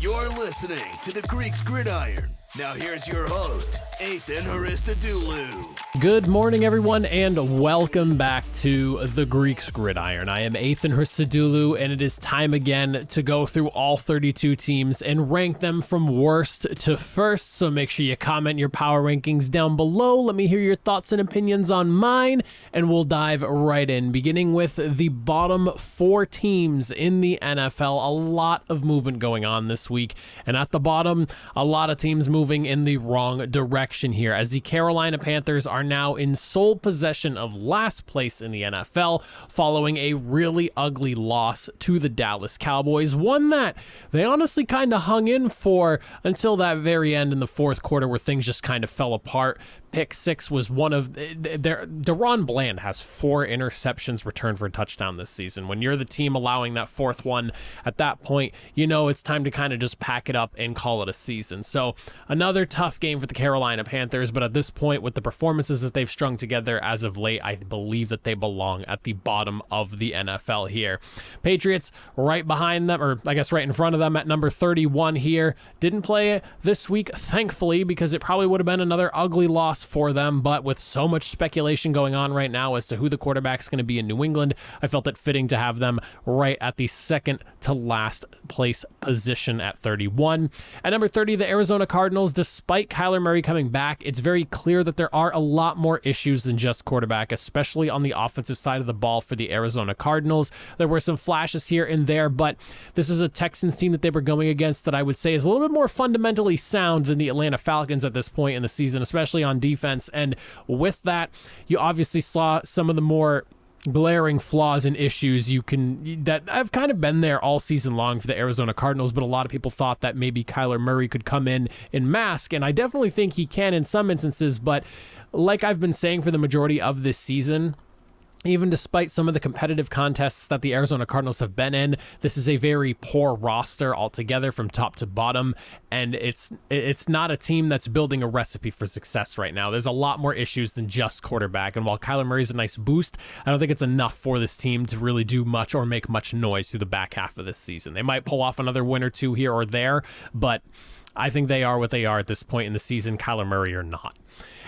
You're listening to the Greek's Gridiron. Now here's your host, Ethan Haristadoulou. Good morning, everyone, and welcome back to the Greek's Gridiron. I am Ethan Haristadoulou, and it is time again to go through all 32 teams and rank them from worst to first. So make sure you comment your power rankings down below. Let me hear your thoughts and opinions on mine, and we'll dive right in, beginning with the bottom four teams in the NFL. A lot of movement going on this week, and at the bottom, a lot of teams moving in the wrong direction here, as the Carolina Panthers are now in sole possession of last place in the NFL following a really ugly loss to the Dallas Cowboys, one that they honestly kind of hung in for until that very end in the fourth quarter where things just kind of fell apart. Pick six was one of their. DaRon Bland has 4 interceptions returned for a touchdown this season. When you're the team allowing that fourth one, at that point, you know it's time to kind of just pack it up and call it a season. So another tough game for the Carolina Panthers, but at this point, with the performances that they've strung together as of late, I believe that they belong at the bottom of the NFL here. Patriots right behind them, or I guess right in front of them at number 31 here. Didn't play this week, thankfully, because it probably would have been another ugly loss for them, but with so much speculation going on right now as to who the quarterback is going to be in New England, I felt it fitting to have them right at the second to last place position at 31. At number 30, the Arizona Cardinals. Despite Kyler Murray coming back, it's very clear that there are a lot more issues than just quarterback, especially on the offensive side of the ball for the Arizona Cardinals. There were some flashes here and there, but this is a Texans team that they were going against that I would say is a little bit more fundamentally sound than the Atlanta Falcons at this point in the season, especially on defense. And with that, you obviously saw some of the more glaring flaws and issues that have kind of been there all season long for the Arizona Cardinals, but a lot of people thought that maybe Kyler Murray could come in mask, and I definitely think he can in some instances, but like I've been saying for the majority of this season, even despite some of the competitive contests that the Arizona Cardinals have been in, this is a very poor roster altogether from top to bottom, and it's not a team that's building a recipe for success right now. There's a lot more issues than just quarterback, and while Kyler Murray's a nice boost, I don't think it's enough for this team to really do much or make much noise through the back half of this season. They might pull off another win or two here or there, but I think they are what they are at this point in the season, Kyler Murray or not.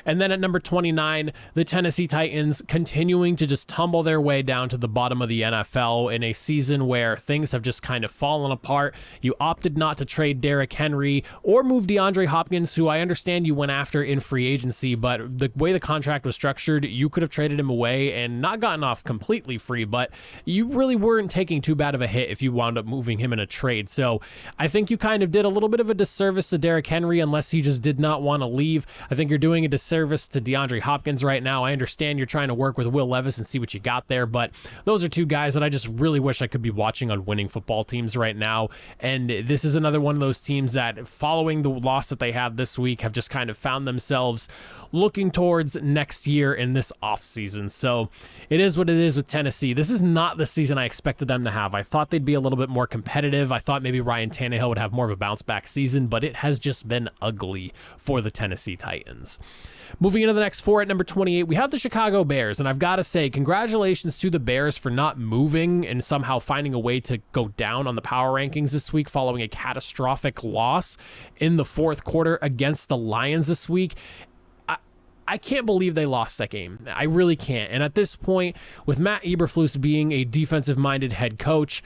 And then at number 29, the Tennessee Titans continuing to just tumble their way down to the bottom of the NFL in a season where things have just kind of fallen apart. You opted not to trade Derrick Henry or move DeAndre Hopkins, who I understand you went after in free agency, but the way the contract was structured, you could have traded him away and not gotten off completely free, but you really weren't taking too bad of a hit if you wound up moving him in a trade. So I think you kind of did a little bit of a disservice to Derrick Henry unless he just did not want to leave. I think you're doing a disservice to DeAndre Hopkins right now. I understand you're trying to work with Will Levis and see what you got there, but those are two guys that I just really wish I could be watching on winning football teams right now. And this is another one of those teams that, following the loss that they had this week, have just kind of found themselves looking towards next year in this offseason. So it is what it is with Tennessee. This is not the season I expected them to have. I thought they'd be a little bit more competitive. I thought maybe Ryan Tannehill would have more of a bounce back season, but it has just been ugly for the Tennessee Titans. Moving into the next four at number 28, we have the Chicago Bears, and I've got to say congratulations to the Bears for not moving and somehow finding a way to go down on the power rankings this week following a catastrophic loss in the fourth quarter against the Lions this week. I can't believe they lost that game. I really can't. And at this point, with Matt Eberflus being a defensive-minded head coach,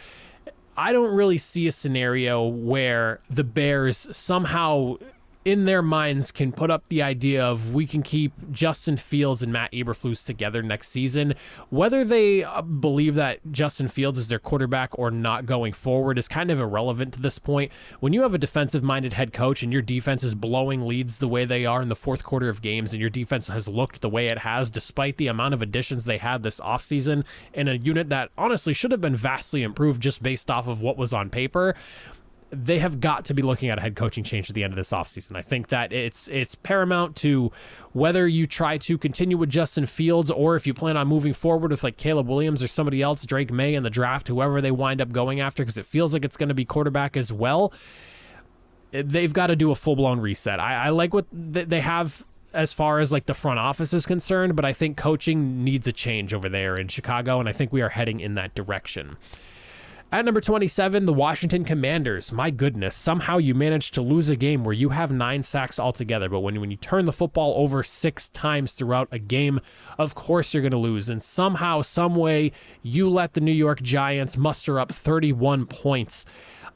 I don't really see a scenario where the Bears somehow in their minds can put up the idea of we can keep Justin Fields and Matt Eberflus together next season. Whether they believe that Justin Fields is their quarterback or not going forward is kind of irrelevant to this point. When you have a defensive-minded head coach and your defense is blowing leads the way they are in the fourth quarter of games, and your defense has looked the way it has despite the amount of additions they had this offseason in a unit that honestly should have been vastly improved just based off of what was on paper, they have got to be looking at a head coaching change at the end of this offseason. I think that it's paramount to whether you try to continue with Justin Fields or if you plan on moving forward with like Caleb Williams or somebody else, Drake May in the draft, whoever they wind up going after, because it feels like it's going to be quarterback as well. They've got to do a full-blown reset. I like what they have as far as like the front office is concerned, but I think coaching needs a change over there in Chicago, and I think we are heading in that direction. At number 27, the Washington Commanders. My goodness, somehow you managed to lose a game where you have 9 sacks altogether, but when you turn the football over 6 times throughout a game, of course you're going to lose. And somehow, some way, you let the New York Giants muster up 31 points.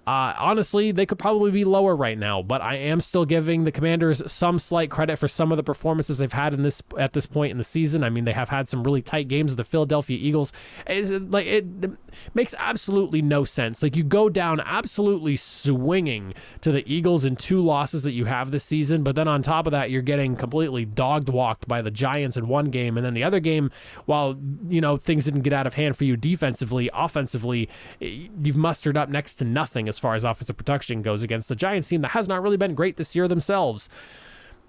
Honestly, they could probably be lower right now, but I am still giving the Commanders some slight credit for some of the performances they've had at this point in the season. I mean, they have had some really tight games with the Philadelphia Eagles. It makes absolutely no sense. Like, you go down absolutely swinging to the Eagles in 2 losses that you have this season, but then on top of that, you're getting completely dog-walked by the Giants in one game, and then the other game, while things didn't get out of hand for you defensively, offensively, you've mustered up next to nothing as far as offensive production goes against the Giants team that has not really been great this year themselves.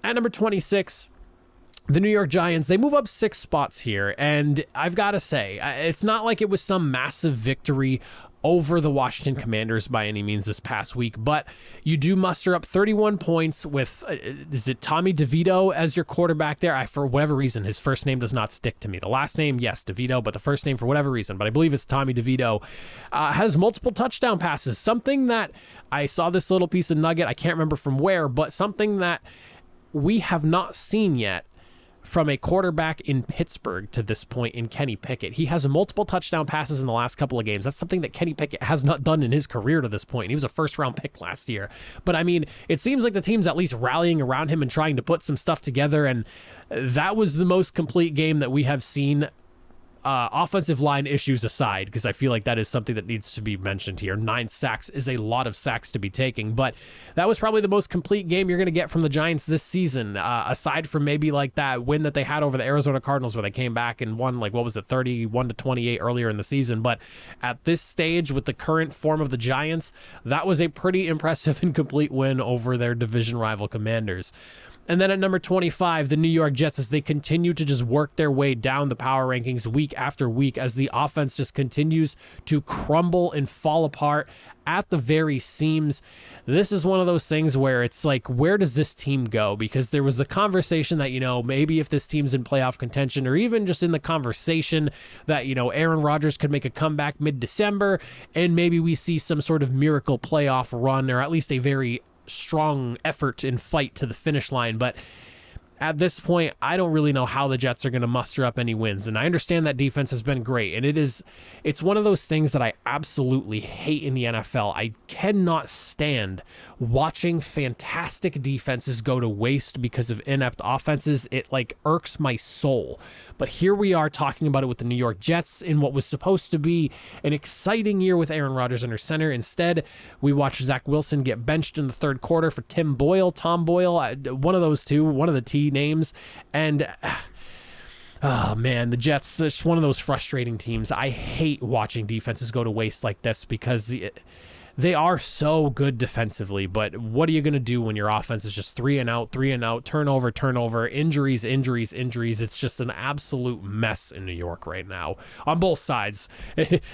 At number 26, the New York Giants, they move up 6 spots here, and I've got to say, it's not like it was some massive victory over the Washington Commanders by any means this past week, but you do muster up 31 points with, is it Tommy DeVito as your quarterback there? For whatever reason, his first name does not stick to me. The last name, yes, DeVito, but the first name for whatever reason, but I believe it's Tommy DeVito, has multiple touchdown passes, something that I saw this little piece of nugget, I can't remember from where, but something that we have not seen yet from a quarterback in Pittsburgh to this point in Kenny Pickett. He has multiple touchdown passes in the last couple of games. That's something that Kenny Pickett has not done in his career to this point. He was a first-round pick last year. But, I mean, it seems like the team's at least rallying around him and trying to put some stuff together, and that was the most complete game that we have seen, offensive line issues aside, because I feel like that is something that needs to be mentioned here. 9 sacks is a lot of sacks to be taking, but that was probably the most complete game you're going to get from the Giants this season, aside from maybe like that win that they had over the Arizona Cardinals where they came back and won, 31-28 earlier in the season. But at this stage, with the current form of the Giants, that was a pretty impressive and complete win over their division rival Commanders. And then at number 25, the New York Jets, as they continue to just work their way down the power rankings week after week, as the offense just continues to crumble and fall apart at the very seams. This is one of those things where it's like, where does this team go? Because there was the conversation that, maybe if this team's in playoff contention, or even just in the conversation that, Aaron Rodgers could make a comeback mid-December, and maybe we see some sort of miracle playoff run, or at least a very strong effort and fight to the finish line. But at this point, I don't really know how the Jets are going to muster up any wins. And I understand that defense has been great. And it's one of those things that I absolutely hate in the NFL. I cannot stand watching fantastic defenses go to waste because of inept offenses. It irks my soul. But here we are talking about it with the New York Jets in what was supposed to be an exciting year with Aaron Rodgers under center. Instead, we watched Zach Wilson get benched in the third quarter for Tom Boyle, one of those two, one of the T names. And oh man, the Jets, it's one of those frustrating teams. I hate watching defenses go to waste like this because they are so good defensively, but what are you going to do when your offense is just 3 and out, turnover, injuries? It's just an absolute mess in New York right now on both sides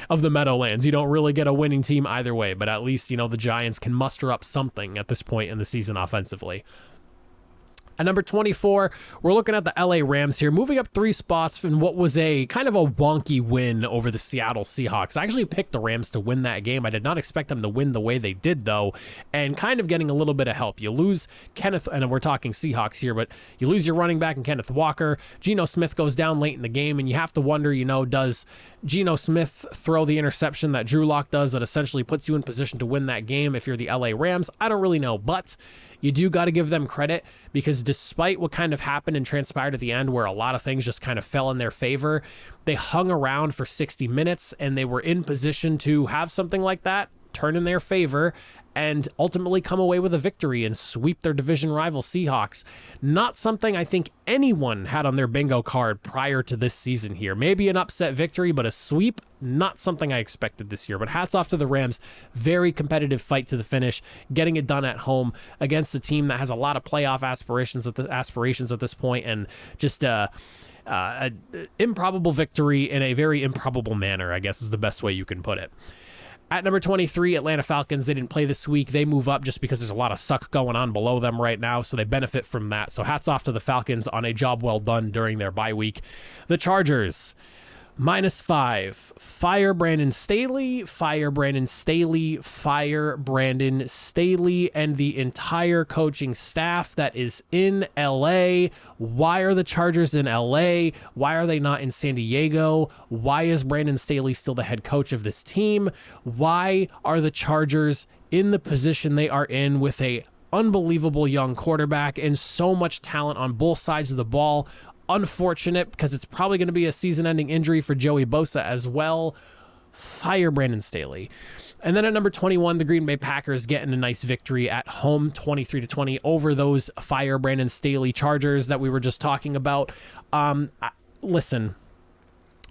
of the Meadowlands. You don't really get a winning team either way, but at least, the Giants can muster up something at this point in the season offensively. At number 24, we're looking at the LA Rams here, moving up 3 spots in what was a kind of a wonky win over the Seattle Seahawks. I actually picked the Rams to win that game. I did not expect them to win the way they did, though, and kind of getting a little bit of help. You lose Kenneth, and we're talking Seahawks here, but you lose your running back in Kenneth Walker. Geno Smith goes down late in the game, and you have to wonder, does Geno Smith throw the interception that Drew Lock does that essentially puts you in position to win that game if you're the LA Rams? I don't really know, but you do got to give them credit because despite what kind of happened and transpired at the end where a lot of things just kind of fell in their favor, they hung around for 60 minutes and they were in position to have something like that turn in their favor and ultimately come away with a victory and sweep their division rival Seahawks. Not something I think anyone had on their bingo card prior to this season here. Maybe an upset victory, but a sweep, not something I expected this year. But hats off to the Rams. Very competitive fight to the finish, getting it done at home against a team that has a lot of playoff aspirations at this point, and just improbable victory in a very improbable manner, I guess is the best way you can put it. At number 23, Atlanta Falcons, they didn't play this week. They move up just because there's a lot of suck going on below them right now, so they benefit from that. So hats off to the Falcons on a job well done during their bye week. The Chargers. -5. Fire Brandon Staley, fire Brandon Staley, fire Brandon Staley, and the entire coaching staff that is in LA. Why are the Chargers in LA? Why are they not in San Diego? Why is Brandon Staley still the head coach of this team? Why are the Chargers in the position they are in with a unbelievable young quarterback and so much talent on both sides of the ball? Unfortunate, because it's probably going to be a season-ending injury for Joey Bosa as well. Fire Brandon Staley. And then at number 21, the Green Bay Packers getting a nice victory at home, 23-20 over those fire Brandon Staley Chargers that we were just talking about. Listen,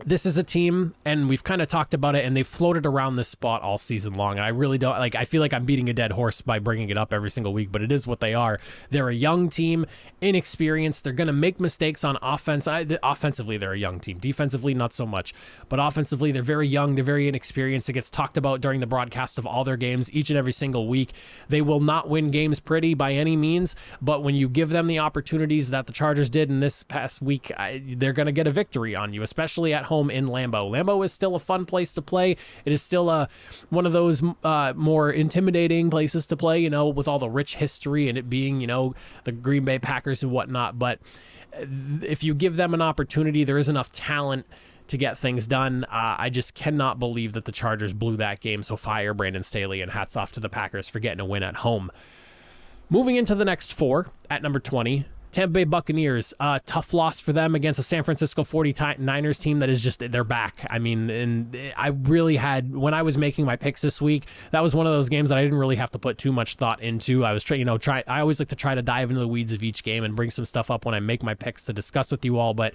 this is a team, and we've kind of talked about it, and they've floated around this spot all season long. And I really don't I feel like I'm beating a dead horse by bringing it up every single week, but it is what they are. They're a young team, inexperienced. They're going to make mistakes on offense. Offensively, they're a young team. Defensively, not so much. But offensively, they're very young. They're very inexperienced. It gets talked about during the broadcast of all their games each and every single week. They will not win games pretty by any means, but when you give them the opportunities that the Chargers did in this past week, they're going to get a victory on you, especially at home in Lambeau. Lambeau is still a fun place to play. It is still one of those more intimidating places to play, with all the rich history and it being, the Green Bay Packers and whatnot. But if you give them an opportunity, there is enough talent to get things done. I just cannot believe that the Chargers blew that game. So fire Brandon Staley, and hats off to the Packers for getting a win at home. Moving into the next four, at number 20, Tampa Bay Buccaneers, tough loss for them against the San Francisco 49ers team that is just, they're back. I mean, and I really had, when I was making my picks this week, that was one of those games that I didn't really have to put too much thought into. I was I always like to try to dive into the weeds of each game and bring some stuff up when I make my picks to discuss with you all. But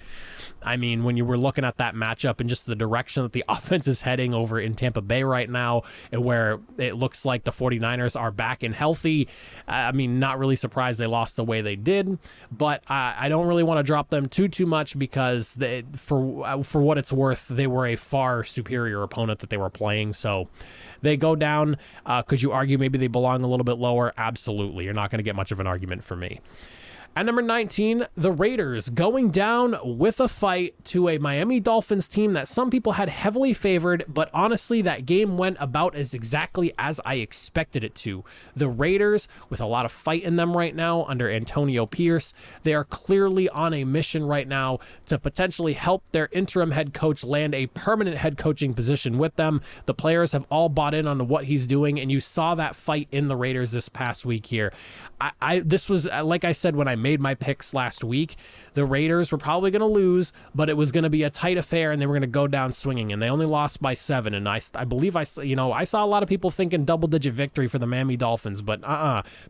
I mean, when you were looking at that matchup and just the direction that the offense is heading over in Tampa Bay right now, and where it looks like the 49ers are back and healthy, I mean, not really surprised they lost the way they did. But I don't really want to drop them too much because for what it's worth, they were a far superior opponent that they were playing. So they go down. Could you argue maybe they belong a little bit lower? Absolutely. You're not going to get much of an argument from me. At number 19, the Raiders going down with a fight to a Miami Dolphins team that some people had heavily favored, but honestly, that game went about as exactly as I expected it to. The Raiders, with a lot of fight in them right now under Antonio Pierce, they are clearly on a mission right now to potentially help their interim head coach land a permanent head coaching position with them. The players have all bought in on what he's doing, and you saw that fight in the Raiders this past week here. This was, like I said when I made my picks last week, the Raiders were probably going to lose, but it was going to be a tight affair, and they were going to go down swinging, and they only lost by 7. And I believe I saw a lot of people thinking double-digit victory for the Miami Dolphins, but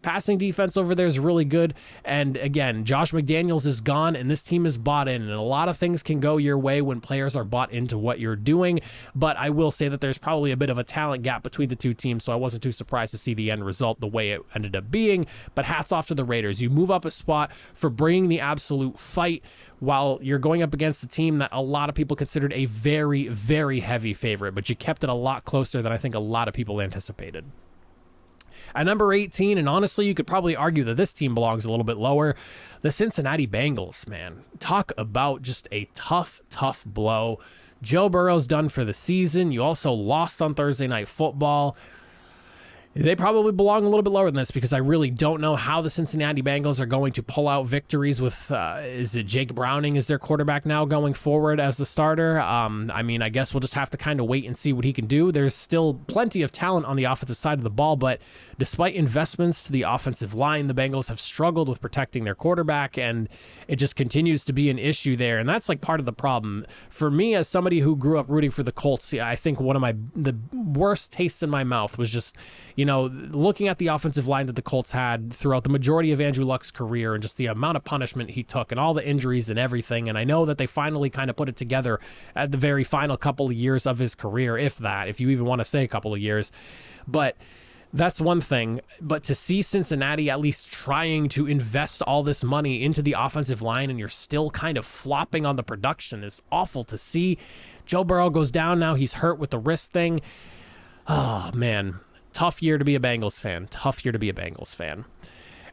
passing defense over there is really good. And again, Josh McDaniels is gone, and this team is bought in, and a lot of things can go your way when players are bought into what you're doing. But I will say that there's probably a bit of a talent gap between the two teams, so I wasn't too surprised to see the end result the way it ended up being. But hats off to the Raiders. You move up a spot for bringing the absolute fight while you're going up against a team that a lot of people considered a very, very heavy favorite, but you kept it a lot closer than I think a lot of people anticipated. At number 18, and honestly, you could probably argue that this team belongs a little bit lower, the Cincinnati Bengals, man. Talk about just a tough blow. Joe Burrow's done for the season. You also lost on Thursday Night Football. They probably belong a little bit lower than this because I really don't know how the Cincinnati Bengals are going to pull out victories with, is it Jake Browning is their quarterback now going forward as the starter? I mean, I guess we'll just have to kind of wait and see what he can do. There's still plenty of talent on the offensive side of the ball, but despite investments to the offensive line, the Bengals have struggled with protecting their quarterback, and it just continues to be an issue there. And that's like part of the problem. For me, as somebody who grew up rooting for the Colts, I think one of the worst tastes in my mouth was just, looking at the offensive line that the Colts had throughout the majority of Andrew Luck's career and just the amount of punishment he took and all the injuries and everything. And I know that they finally kind of put it together at the very final couple of years of his career, if you even want to say a couple of years. But that's one thing. But to see Cincinnati at least trying to invest all this money into the offensive line and you're still kind of flopping on the production is awful to see. Joe Burrow goes down now. He's hurt with the wrist thing. Oh, man. Tough year to be a Bengals fan.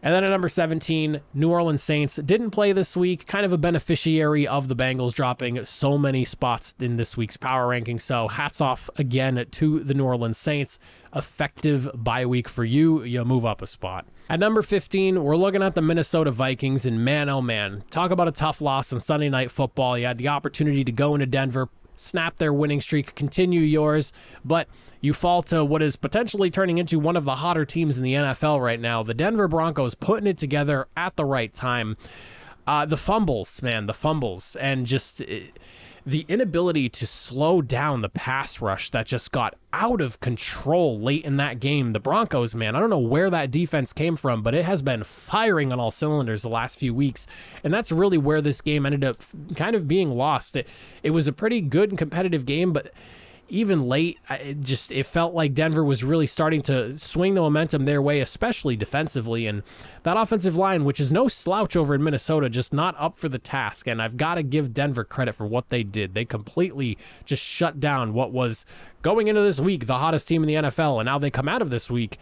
And then at number 17, New Orleans Saints didn't play this week, kind of a beneficiary of the Bengals dropping so many spots in this week's power ranking. So hats off again to the New Orleans Saints. Effective bye week for you. You move up a spot. At number 15, we're looking at the Minnesota Vikings, and man, oh man, talk about a tough loss on Sunday Night Football. You had the opportunity to go into Denver, snap their winning streak, continue yours, but you fall to what is potentially turning into one of the hotter teams in the NFL right now. The Denver Broncos putting it together at the right time. The fumbles, and just the inability to slow down the pass rush that just got out of control late in that game. The Broncos, man, I don't know where that defense came from, but it has been firing on all cylinders the last few weeks, and that's really where this game ended up kind of being lost. It was a pretty good and competitive game, but even late, it felt like Denver was really starting to swing the momentum their way, especially defensively. And that offensive line, which is no slouch over in Minnesota, just not up for the task. And I've got to give Denver credit for what they did. They completely just shut down what was going into this week the hottest team in the NFL. And now they come out of this week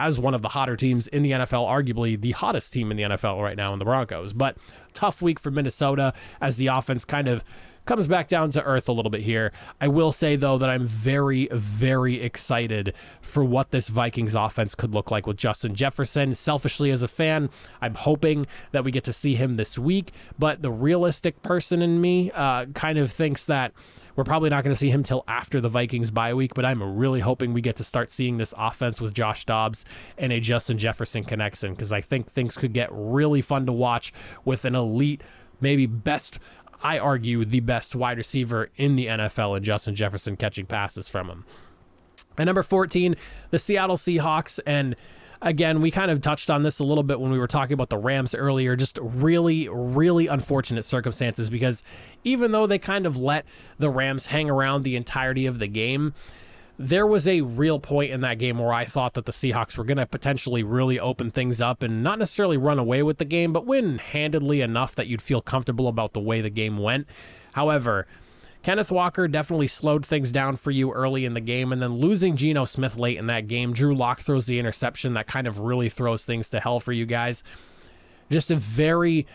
as one of the hotter teams in the NFL, arguably the hottest team in the NFL right now in the Broncos. But tough week for Minnesota as the offense kind of comes back down to earth a little bit here. I will say, though, that I'm very, very excited for what this Vikings offense could look like with Justin Jefferson. Selfishly, as a fan, I'm hoping that we get to see him this week, but the realistic person in me kind of thinks that we're probably not going to see him till after the Vikings bye week, but I'm really hoping we get to start seeing this offense with Josh Dobbs and a Justin Jefferson connection, because I think things could get really fun to watch with an elite, maybe best, I argue, the best wide receiver in the NFL, and Justin Jefferson catching passes from him. At number 14, the Seattle Seahawks. And again, we kind of touched on this a little bit when we were talking about the Rams earlier. Just really, really unfortunate circumstances, because even though they kind of let the Rams hang around the entirety of the game, there was a real point in that game where I thought that the Seahawks were going to potentially really open things up and not necessarily run away with the game, but win handedly enough that you'd feel comfortable about the way the game went. However, Kenneth Walker definitely slowed things down for you early in the game, and then losing Geno Smith late in that game, Drew Lock throws the interception that kind of really throws things to hell for you guys. Just a very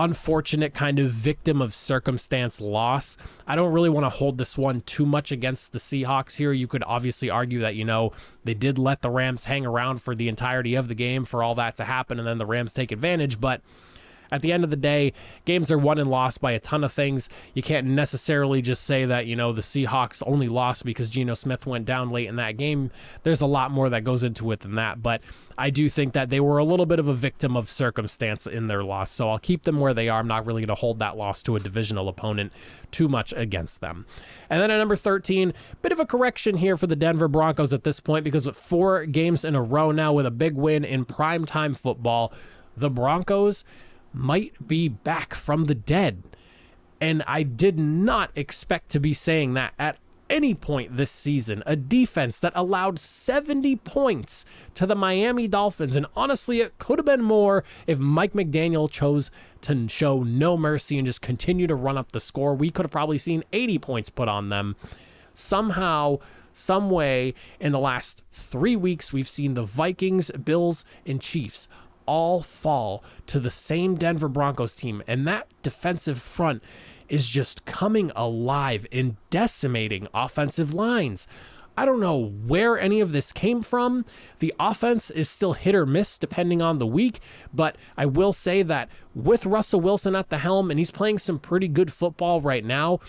unfortunate kind of victim of circumstance loss. I don't really want to hold this one too much against the Seahawks here. You could obviously argue that, they did let the Rams hang around for the entirety of the game for all that to happen, and then the Rams take advantage, but at the end of the day, games are won and lost by a ton of things. You can't necessarily just say that, the Seahawks only lost because Geno Smith went down late in that game. There's a lot more that goes into it than that, but I do think that they were a little bit of a victim of circumstance in their loss, so I'll keep them where they are. I'm not really going to hold that loss to a divisional opponent too much against them. And then at number 13, bit of a correction here for the Denver Broncos at this point, because with 4 games in a row now with a big win in primetime football, the Broncos might be back from the dead. And I did not expect to be saying that at any point this season. A defense that allowed 70 points to the Miami Dolphins, and honestly, it could have been more if Mike McDaniel chose to show no mercy and just continue to run up the score. We could have probably seen 80 points put on them. Somehow, some way, in the last 3 weeks, we've seen the Vikings, Bills, and Chiefs all fall to the same Denver Broncos team, and that defensive front is just coming alive and decimating offensive lines. I don't know where any of this came from. The offense is still hit or miss depending on the week, but I will say that with Russell Wilson at the helm, and he's playing some pretty good football right now,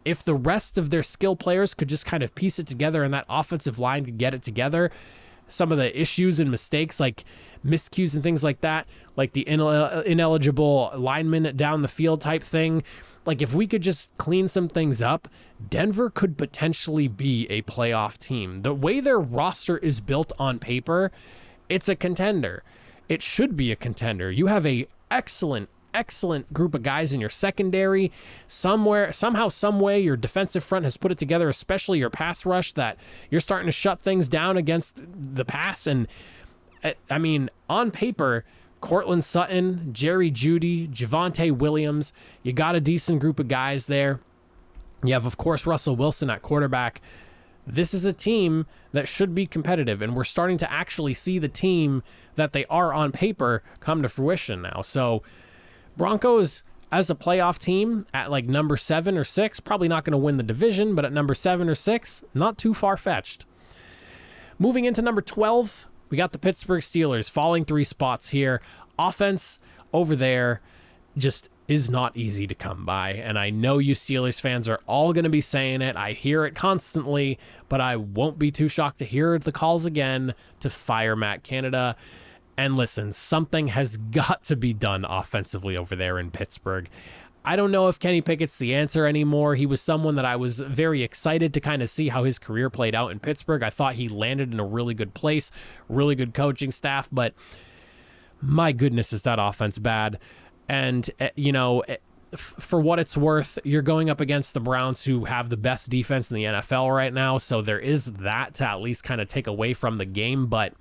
if the rest of their skill players could just kind of piece it together and that offensive line could get it together, some of the issues and mistakes like miscues and things like that, like the ineligible lineman down the field type thing, like if we could just clean some things up, Denver could potentially be a playoff team. The way their roster is built on paper, it's a contender. It should be a contender. You have a excellent group of guys in your secondary. Somehow, some way, your defensive front has put it together, especially your pass rush, that you're starting to shut things down against the pass. And I mean, on paper, Cortland Sutton, Jerry Jeudy, Javonte Williams, you got a decent group of guys there. You have, of course, Russell Wilson at quarterback. this is a team that should be competitive, and we're starting to actually see the team that they are on paper come to fruition now. So Broncos as a playoff team at like number 7 or 6, probably not going to win the division, but at number 7 or 6, not too far-fetched. Moving into number 12, we got the Pittsburgh Steelers falling 3 spots here. Offense over there just is not easy to come by, and I know you Steelers fans are all going to be saying it. I hear it constantly, but I won't be too shocked to hear the calls again to fire Matt Canada. And listen, something has got to be done offensively over there in Pittsburgh. I don't know if Kenny Pickett's the answer anymore. He was someone that I was very excited to kind of see how his career played out in Pittsburgh. I thought he landed in a really good place, really good coaching staff, but my goodness, is that offense bad. And, for what it's worth, you're going up against the Browns, who have the best defense in the NFL right now, so there is that to at least kind of take away from the game, but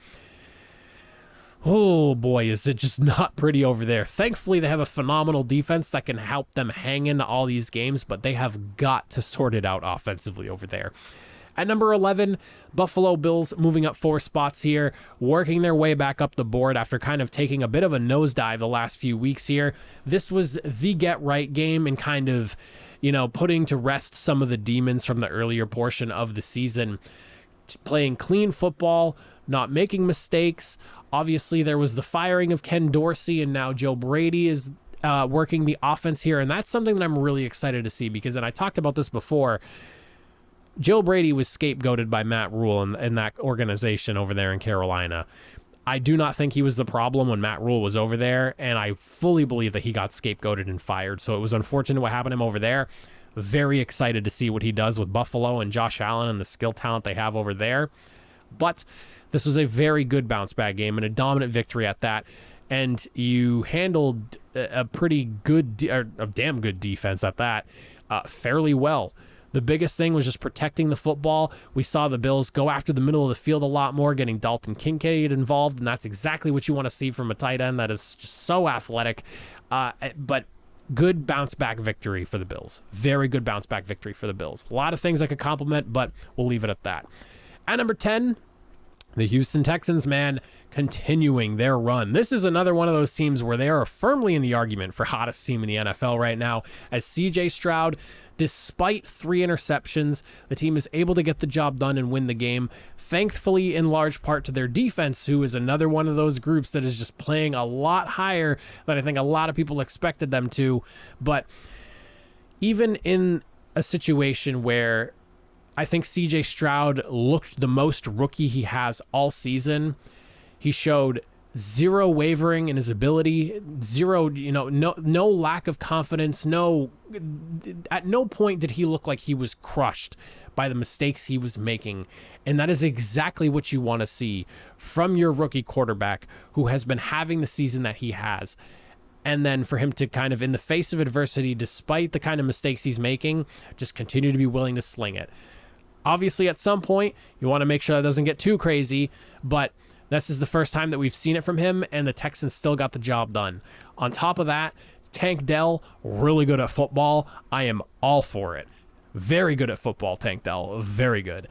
oh boy, is it just not pretty over there. Thankfully, they have a phenomenal defense that can help them hang into all these games, but they have got to sort it out offensively over there. At number 11, Buffalo Bills moving up 4 spots here, working their way back up the board after kind of taking a bit of a nosedive the last few weeks here. This was the get-right game and kind of, putting to rest some of the demons from the earlier portion of the season. Playing clean football, not making mistakes. Obviously, there was the firing of Ken Dorsey, and now Joe Brady is working the offense here, and that's something that I'm really excited to see because, and I talked about this before, Joe Brady was scapegoated by Matt Rule in that organization over there in Carolina. I do not think he was the problem when Matt Rule was over there, and I fully believe that he got scapegoated and fired. So it was unfortunate what happened to him over there. Very excited to see what he does with Buffalo and Josh Allen and the skill talent they have over there. But this was a very good bounce-back game and a dominant victory at that. And you handled a pretty good, or a damn good defense at that, fairly well. The biggest thing was just protecting the football. We saw the Bills go after the middle of the field a lot more, getting Dalton Kincaid involved, and that's exactly what you want to see from a tight end that is just so athletic. But good bounce-back victory for the Bills. Very good bounce-back victory for the Bills. A lot of things I could compliment, but we'll leave it at that. At number 10, the Houston Texans, man, continuing their run. This is another one of those teams where they are firmly in the argument for hottest team in the NFL right now, as C.J. Stroud, despite 3 interceptions, the team is able to get the job done and win the game, thankfully in large part to their defense, who is another one of those groups that is just playing a lot higher than I think a lot of people expected them to. But even in a situation where I think C.J. Stroud looked the most rookie he has all season, he showed zero wavering in his ability, zero, no lack of confidence, at no point did he look like he was crushed by the mistakes he was making. And that is exactly what you want to see from your rookie quarterback who has been having the season that he has. And then for him to kind of, in the face of adversity, despite the kind of mistakes he's making, just continue to be willing to sling it. Obviously, at some point, you want to make sure that doesn't get too crazy, but this is the first time that we've seen it from him, and the Texans still got the job done. On top of that, Tank Dell, really good at football. I am all for it. Very good at football, Tank Dell. Very good.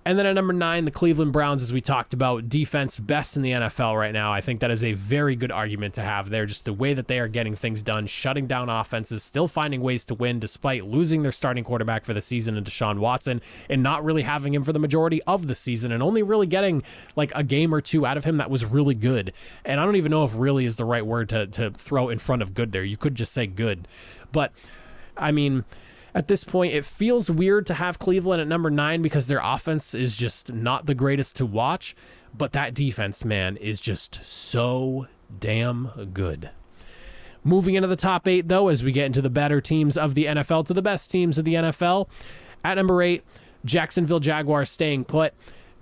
And then at number 9, the Cleveland Browns, as we talked about, defense best in the NFL right now. I think that is a very good argument to have there. Just the way that they are getting things done, shutting down offenses, still finding ways to win despite losing their starting quarterback for the season in Deshaun Watson and not really having him for the majority of the season and only really getting like a game or two out of him that was really good. And I don't even know if really is the right word to throw in front of good there. You could just say good. But, I mean, at this point, it feels weird to have Cleveland at number 9 because their offense is just not the greatest to watch, but that defense, man, is just so damn good. Moving into the top 8, though, as we get into the better teams of the NFL to the best teams of the NFL. At number 8, Jacksonville Jaguars staying put.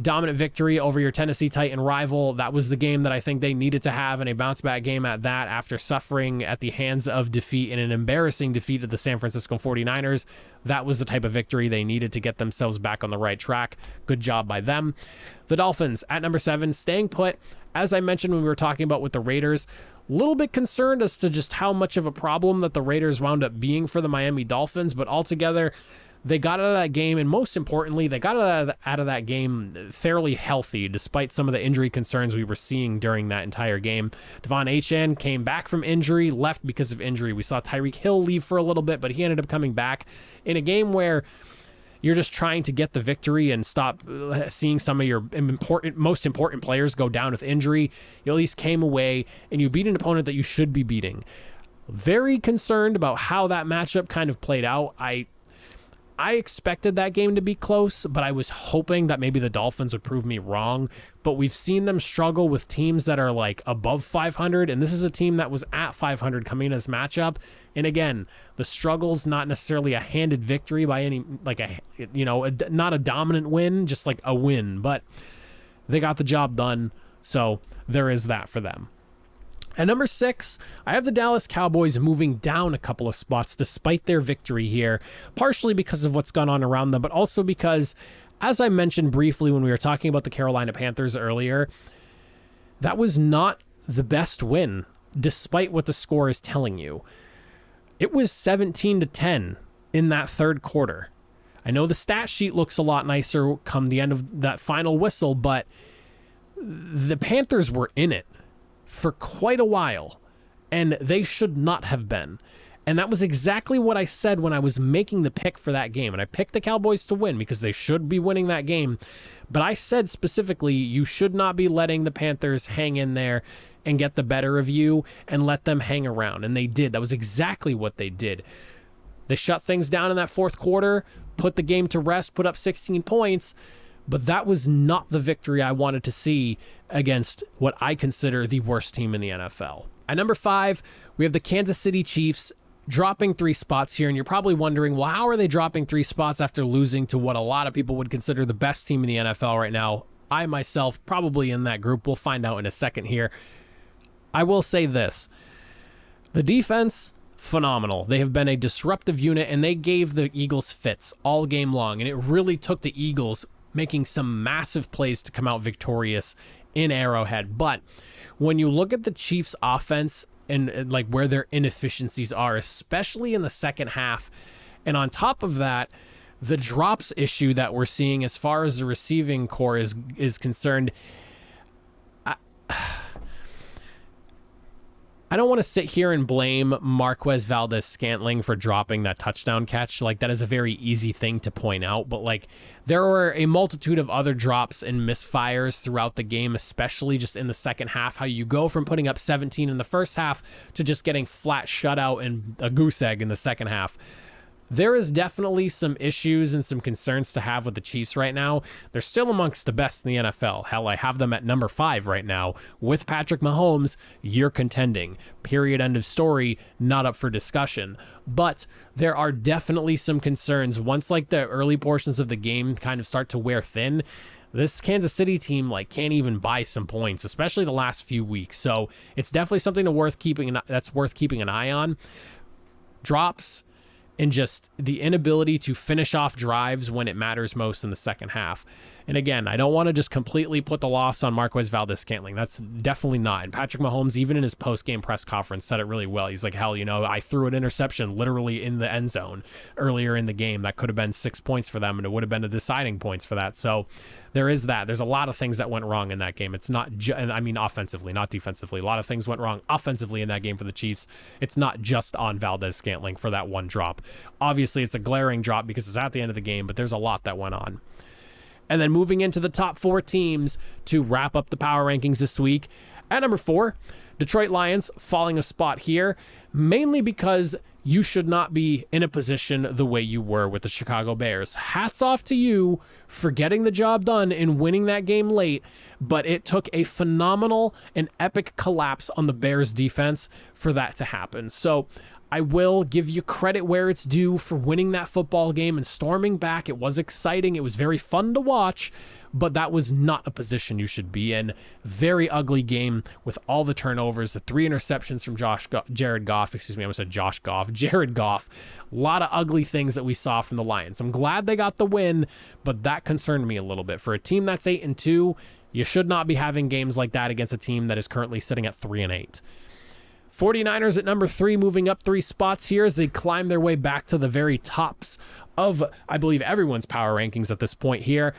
Dominant victory over your Tennessee Titan rival. That was the game that I think they needed to have, and a bounce-back game at that after suffering at the hands of defeat in an embarrassing defeat of the San Francisco 49ers. That was the type of victory they needed to get themselves back on the right track. Good job by them. The Dolphins at number 7, staying put. As I mentioned when we were talking about with the Raiders, a little bit concerned as to just how much of a problem that the Raiders wound up being for the Miami Dolphins, but altogether, they got out of that game, and most importantly, they got out of that game fairly healthy, despite some of the injury concerns we were seeing during that entire game. Devon Achane came back from injury, left because of injury. We saw Tyreek Hill leave for a little bit, but he ended up coming back in a game where you're just trying to get the victory and stop seeing some of your most important players go down with injury. You at least came away and you beat an opponent that you should be beating. Very concerned about how that matchup kind of played out. I expected that game to be close, but I was hoping that maybe the Dolphins would prove me wrong. But we've seen them struggle with teams that are like above 500, and this is a team that was at 500 coming in this matchup. And again, the struggle's not necessarily a handed victory by any, like not a dominant win, just like a win. But they got the job done, so there is that for them. At number 6, I have the Dallas Cowboys moving down a couple of spots despite their victory here, partially because of what's gone on around them, but also because, as I mentioned briefly when we were talking about the Carolina Panthers earlier, that was not the best win, despite what the score is telling you. It was 17-10 in that third quarter. I know the stat sheet looks a lot nicer come the end of that final whistle, but the Panthers were in it for quite a while, and they should not have been. And that was exactly what I said when I was making the pick for that game. And I picked the Cowboys to win because they should be winning that game. But I said specifically, you should not be letting the Panthers hang in there and get the better of you and let them hang around. And they did. That was exactly what they did. They shut things down in that fourth quarter, put the game to rest, put up 16 points. But that was not the victory I wanted to see against what I consider the worst team in the NFL. At number 5, we have the Kansas City Chiefs dropping 3 spots here. And you're probably wondering, well, how are they dropping 3 spots after losing to what a lot of people would consider the best team in the NFL right now? I myself probably in that group. We'll find out in a second here. I will say this. The defense, phenomenal. They have been a disruptive unit, and they gave the Eagles fits all game long. And it really took the Eagles making some massive plays to come out victorious in Arrowhead. But when you look at the Chiefs' offense and like where their inefficiencies are, especially in the second half, and on top of that, the drops issue that we're seeing as far as the receiving core is concerned, I don't want to sit here and blame Marquez Valdes-Scantling for dropping that touchdown catch. Like, that is a very easy thing to point out, but like, there were a multitude of other drops and misfires throughout the game, especially just in the second half, how you go from putting up 17 in the first half to just getting flat shutout and a goose egg in the second half. There is definitely some issues and some concerns to have with the Chiefs right now. They're still amongst the best in the NFL. Hell, I have them at number 5 right now. With Patrick Mahomes, you're contending. Period, end of story, not up for discussion. But there are definitely some concerns. Once like the early portions of the game kind of start to wear thin, this Kansas City team like can't even buy some points, especially the last few weeks. So it's definitely something that's worth keeping an eye on. Drops, and just the inability to finish off drives when it matters most in the second half. And again, I don't want to just completely put the loss on Marquez Valdes-Scantling. That's definitely not. And Patrick Mahomes, even in his post-game press conference, said it really well. He's like, hell, I threw an interception literally in the end zone earlier in the game. That could have been 6 points for them, and it would have been the deciding points for that. So there is that. There's a lot of things that went wrong in that game. It's not, offensively, not defensively. A lot of things went wrong offensively in that game for the Chiefs. It's not just on Valdes-Scantling for that one drop. Obviously, it's a glaring drop because it's at the end of the game, but there's a lot that went on. And then moving into the top 4 teams to wrap up the power rankings this week. At number 4, Detroit Lions falling a spot here, mainly because you should not be in a position the way you were with the Chicago Bears. Hats off to you for getting the job done and winning that game late, but it took a phenomenal and epic collapse on the Bears defense for that to happen. So I will give you credit where it's due for winning that football game and storming back. It was exciting. It was very fun to watch, but that was not a position you should be in. Very ugly game with all the turnovers, the 3 interceptions from Jared Goff. Jared Goff. A lot of ugly things that we saw from the Lions. I'm glad they got the win, but that concerned me a little bit. For a team that's 8-2, you should not be having games like that against a team that is currently sitting at 3-8. 49ers at number 3, moving up 3 spots here as they climb their way back to the very tops of, I believe, everyone's power rankings at this point here.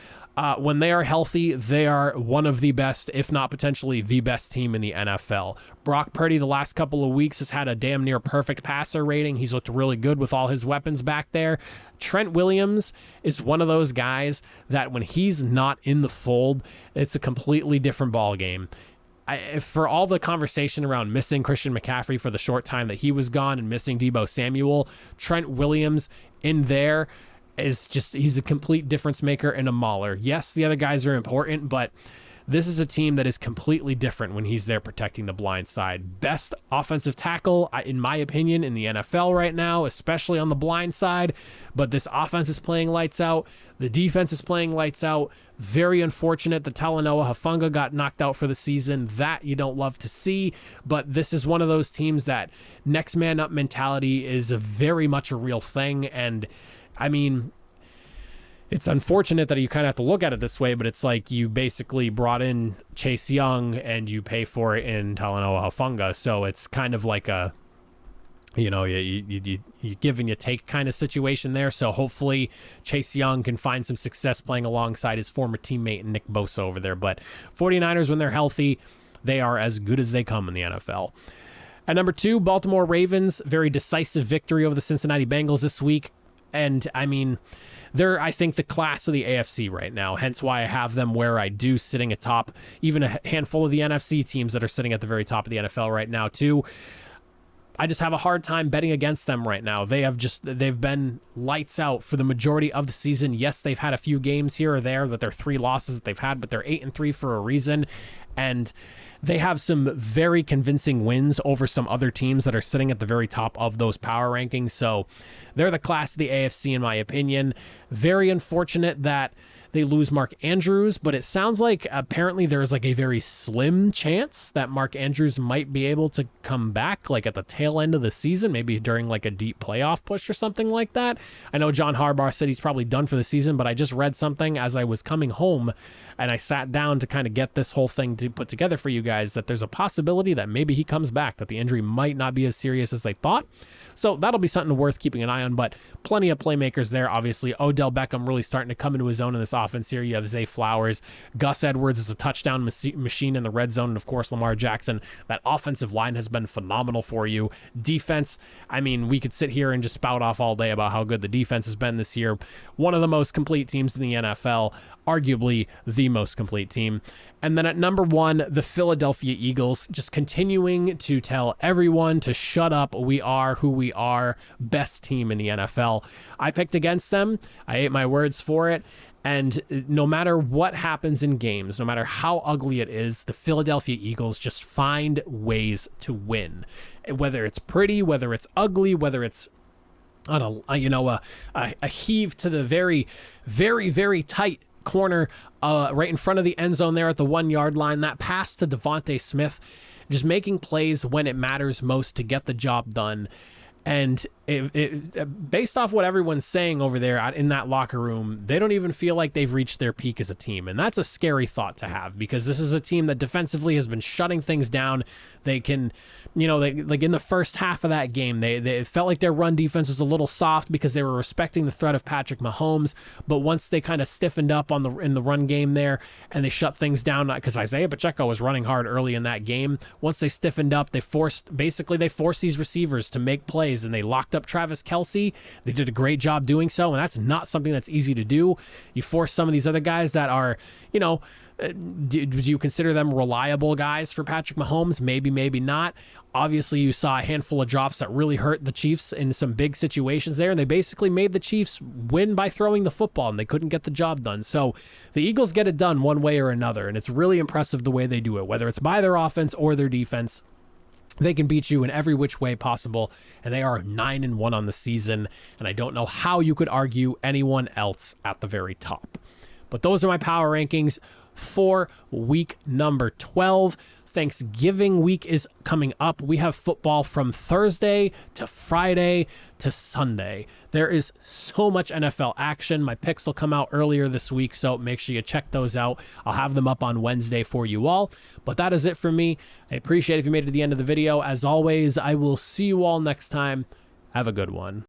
When they are healthy, they are one of the best, if not potentially the best team in the NFL. Brock Purdy, the last couple of weeks, has had a damn near perfect passer rating. He's looked really good with all his weapons back there. Trent Williams is one of those guys that when he's not in the fold, it's a completely different ball game. For all the conversation around missing Christian McCaffrey for the short time that he was gone and missing Deebo Samuel, Trent Williams in there is just, he's a complete difference maker and a mauler. Yes, the other guys are important, but this is a team that is completely different when he's there protecting the blind side. Best offensive tackle, in my opinion, in the NFL right now, especially on the blind side. But this offense is playing lights out. The defense is playing lights out. Very unfortunate that Talanoa Hufanga got knocked out for the season. That you don't love to see. But this is one of those teams that next man up mentality is very much a real thing. And I mean, it's unfortunate that you kind of have to look at it this way, but it's like you basically brought in Chase Young and you pay for it in Talanoa Hufanga. So it's kind of like a, you give and you take kind of situation there. So hopefully Chase Young can find some success playing alongside his former teammate Nick Bosa over there. But 49ers, when they're healthy, they are as good as they come in the NFL. At number 2, Baltimore Ravens, very decisive victory over the Cincinnati Bengals this week. And I mean, they're, I think, the class of the AFC right now, hence why I have them where I do, sitting atop even a handful of the NFC teams that are sitting at the very top of the NFL right now, too. I just have a hard time betting against them right now. They've been lights out for the majority of the season. Yes, they've had a few games here or there, but they're 3 losses that they've had, but they're 8-3 for a reason. And they have some very convincing wins over some other teams that are sitting at the very top of those power rankings. So they're the class of the AFC, in my opinion. Very unfortunate that they lose Mark Andrews, but it sounds like apparently there's like a very slim chance that Mark Andrews might be able to come back like at the tail end of the season, maybe during like a deep playoff push or something like that. I know John Harbaugh said he's probably done for the season, but I just read something as I was coming home and I sat down to kind of get this whole thing to put together for you guys, that there's a possibility that maybe he comes back, that the injury might not be as serious as they thought. So that'll be something worth keeping an eye on, but plenty of playmakers there. Obviously, Odell Beckham really starting to come into his own in this offense here. You have Zay Flowers. Gus Edwards is a touchdown machine in the red zone. And of course, Lamar Jackson. That offensive line has been phenomenal for you. Defense, I mean, we could sit here and just spout off all day about how good the defense has been this year. One of the most complete teams in the NFL, arguably the most complete team. And then at number 1, the Philadelphia Eagles, just continuing to tell everyone to shut up. We are who we are, best team in the NFL. I picked against them. I ate my words for it. And no matter what happens in games, no matter how ugly it is, the Philadelphia Eagles just find ways to win. Whether it's pretty, whether it's ugly, whether it's on a heave to the very, very, very tight corner right in front of the end zone there at the 1-yard line, that pass to Devontae Smith, just making plays when it matters most to get the job done. And based off what everyone's saying over there in that locker room, they don't even feel like they've reached their peak as a team. And that's a scary thought to have, because this is a team that defensively has been shutting things down. They can, like in the first half of that game, they felt like their run defense was a little soft because they were respecting the threat of Patrick Mahomes. But once they kind of stiffened up in the run game there and they shut things down, because Isaiah Pacheco was running hard early in that game. Once they stiffened up, they forced these receivers to make plays, and they locked up Travis Kelce. They did a great job doing so, and that's not something that's easy to do. You force some of these other guys that are, do you consider them reliable guys for Patrick Mahomes? Maybe, maybe not. Obviously, you saw a handful of drops that really hurt the Chiefs in some big situations there, and they basically made the Chiefs win by throwing the football, and they couldn't get the job done. So the Eagles get it done one way or another, and it's really impressive the way they do it, whether it's by their offense or their defense. They can beat you in every which way possible, and they are 9-1 on the season, and I don't know how you could argue anyone else at the very top. But those are my power rankings for week number 12. Thanksgiving week is coming up. We have football from Thursday to Friday to Sunday. There is so much NFL action. My picks will come out earlier this week, so make sure you check those out. I'll have them up on Wednesday for you all. But that is it for me. I appreciate if you made it to the end of the video. As always, I will see you all next time. Have a good one.